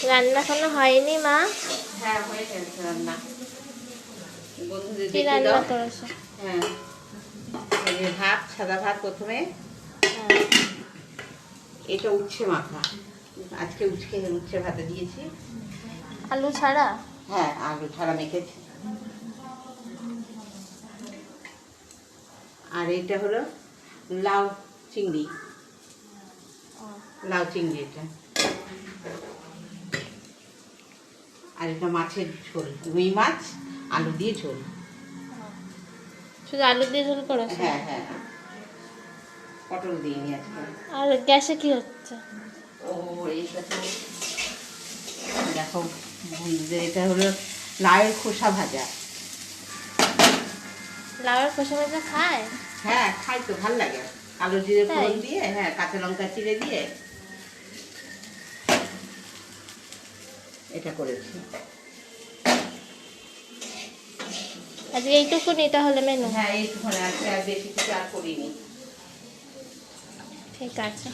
রান্না কোনো হয়নি মা? হ্যাঁ হয়ে গেছে রান্না। বন্ধুদের কি দেখে রান্না দাও। করেছো? হ্যাঁ, এই যে ভাত, সাদা ভাত প্রথমে। হ্যাঁ। এটা উচ্ছে মাখা, আজকে উচ্ছে ভাতে দিয়েছি। আলু ছাড়া? হ্যাঁ, আলু ছাড়া মেখেছি। আর এটা হলো লাউ চিংড়ি, লাউ চিংড়ি এটা। আর এটা মাছের ঝোল, রুই মাছ আলু দিয়ে ঝোল। শুধু আলু দিয়ে ঝোল করেছো? হ্যাঁ হ্যাঁ, পটল দিইনি আজকে। আর গ্যাসে কি হচ্ছে? ও এইটা তো দেখো বন্ধুদের, এটা হলো লাউয়ের খোসা ভাজা। লাউয়ের খোসা ভাজা খায়? হ্যাঁ খাই তো, ভাল লাগে। আলু জিরে তাই? ফোড়ন দিয়ে, হ্যাঁ কাঁচা লঙ্কা চিড়ে দিয়ে এটা করেছি। আজকে এইটুকুনি তাহলে মেনু? হ্যাঁ এইটুখানে, আজকে আর বেশি কিছু আর করিনি। ঠিক আছে।